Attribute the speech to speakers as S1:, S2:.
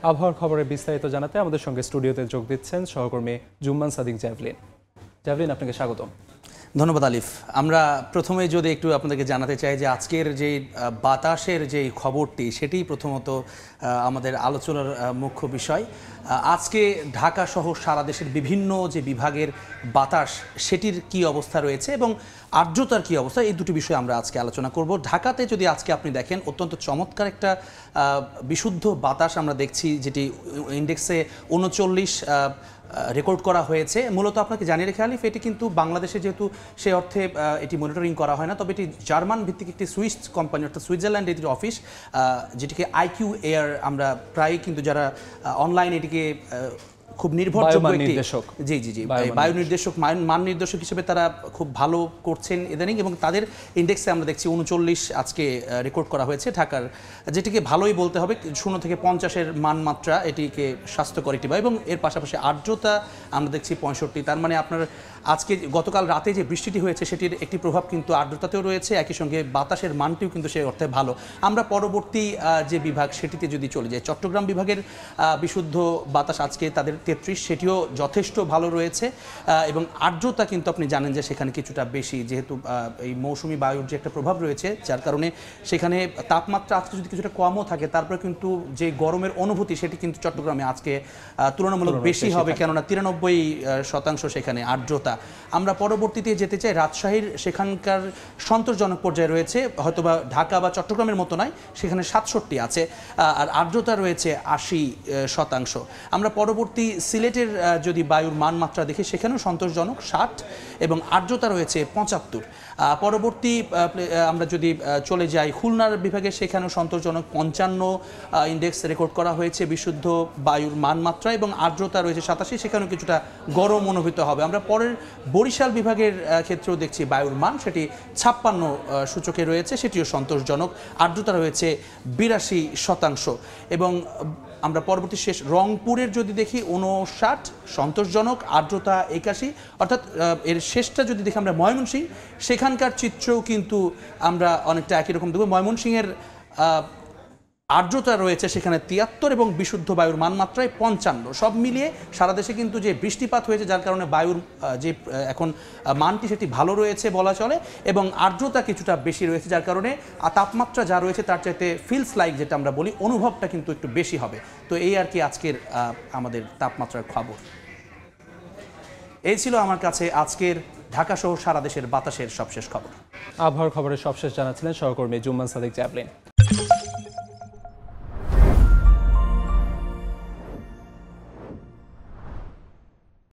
S1: আবহাওয়ার খবরে বিস্তারিত জানাতে আমাদের সঙ্গে স্টুডিওতে যোগ দিচ্ছেন সহকর্মী জুম্মান সাদিক জ্যাভলিন। জ্যাভলিন, আপনাকে স্বাগতম।
S2: ধন্যবাদ আলিফ। আমরা প্রথমে যদি একটু আপনাদেরকে জানাতে চাই যে আজকের যে বাতাসের যে খবরটি সেটি প্রথমত আমাদের আলোচনার মুখ্য বিষয়। আজকে ঢাকা সহ সারা দেশের বিভিন্ন যে বিভাগের বাতাস সেটির কি অবস্থা রয়েছে এবং আর্দ্রতার কি অবস্থা, এই দুটি বিষয়ে আমরা আজকে আলোচনা করব। ঢাকাতে যদি আজকে আপনি দেখেন অত্যন্ত চমৎকার একটা বিশুদ্ধ বাতাস আমরা দেখছি, যেটি ইন্ডেক্সে 39 রেকর্ড করা হয়েছে। মূলত আপনাকে জানিয়ে রেখে আলিফ, এটি কিন্তু বাংলাদেশে যেহেতু সে অর্থে এটি মনিটরিং করা হয় না, তবে এটি জার্মান ভিত্তিক একটি সুইস কোম্পানি অর্থাৎ সুইজারল্যান্ড এটির অফিস, যেটিকে IQ এয়ার আমরা প্রায় কিন্তু যারা অনলাইন এটিকে খুব নির্ভরযোগ্য একটি বায়ু নির্দেশক মান নির্দেশক হিসেবে তারা খুব ভালো করছেন ইদানিং, এবং তাদের ইন্ডেক্সে আমরা দেখছি 39 আজকে রেকর্ড করা হয়েছে ঢাকার, যেটিকে ভালোই বলতে হবে। 0 থেকে 50-এর মানমাত্রা এটিকে স্বাস্থ্যকর একটি বায়ু, এবং এর পাশাপাশি আর্দ্রতা আমরা দেখছি 65। তার মানে আপনার আজকে গতকাল রাতে যে বৃষ্টিটি হয়েছে সেটির একটি প্রভাব কিন্তু আর্দ্রতাতেও রয়েছে, একই সঙ্গে বাতাসের মানটিও কিন্তু সেই অর্থে ভালো। আমরা পরবর্তী যে বিভাগ সেটিতে যদি চলে যাই, চট্টগ্রাম বিভাগের বিশুদ্ধ বাতাস আজকে তাদের 33, সেটিও যথেষ্ট ভালো রয়েছে, এবং আর্দ্রতা কিন্তু আপনি জানেন যে সেখানে কিছুটা বেশি, যেহেতু এই মৌসুমি বায়ুর যে একটা প্রভাব রয়েছে, যার কারণে সেখানে তাপমাত্রা আজকে যদি কিছুটা কমও থাকে তারপরে কিন্তু যে গরমের অনুভূতি সেটি কিন্তু চট্টগ্রামে আজকে তুলনামূলক বেশি হবে, কেননা 93% সেখানে আর্দ্রতা। আমরা পরবর্তীতে যেতে চাই রাজশাহীর, সেখানকার সন্তোষজনক পর্যায়ে রয়েছে, হয়তোবা ঢাকা বা চট্টগ্রামের মতো নয়, সেখানে 67 আছে, আর আর্দ্রতা রয়েছে 80%। আমরা পরবর্তী সিলেটের যদি বায়ুর মানমাত্রা দেখি সেখানেও সন্তোষজনক 60 এবং আর্দ্রতা রয়েছে 75। পরবর্তী আমরা যদি চলে যাই খুলনার বিভাগে, সেখানেও সন্তোষজনক 55 ইন্ডেক্স রেকর্ড করা হয়েছে বিশুদ্ধ বায়ুর মানমাত্রা, এবং আর্দ্রতা রয়েছে 87, সেখানেও কিছুটা গরম অনুভূত হবে। আমরা পরের বরিশাল বিভাগের ক্ষেত্রেও দেখছি বায়ুর মান সেটি 56 সূচকে রয়েছে, সেটিও সন্তোষজনক, আর্দ্রতা রয়েছে 82%। এবং আমরা পরবর্তী শেষ রংপুরের যদি দেখি 59 সন্তোষজনক, আর্দ্রতা 81, অর্থাৎ এর শেষটা যদি দেখি আমরা ময়মনসিংহ, সেখানকার চিত্রও কিন্তু আমরা অনেকটা একই রকম দেখব। ময়মনসিংহের আর্দ্রতা রয়েছে সেখানে 73 এবং বিশুদ্ধ বায়ুর মানমাত্রায় 55। সব মিলিয়ে সারা দেশে কিন্তু যে বৃষ্টিপাত হয়েছে, যার কারণে বায়ুর যে এখন মানটি সেটি ভালো রয়েছে বলা চলে, এবং আর্দ্রতা কিছুটা বেশি রয়েছে, যার কারণে তাপমাত্রা যা রয়েছে তার চাইতে ফিলস লাইক যেটা আমরা বলি, অনুভবটা কিন্তু একটু বেশি হবে। তো এই আর কি আজকের আমাদের তাপমাত্রার খবর। এই ছিল আমার কাছে আজকের ঢাকা সহ সারা দেশের বাতাসের সবশেষ খবর।
S1: আবহাওয়ার খবরের সবশেষ জানাচ্ছিলেন সহকর্মী জুম্মান সাদিক জ্যাভলিন।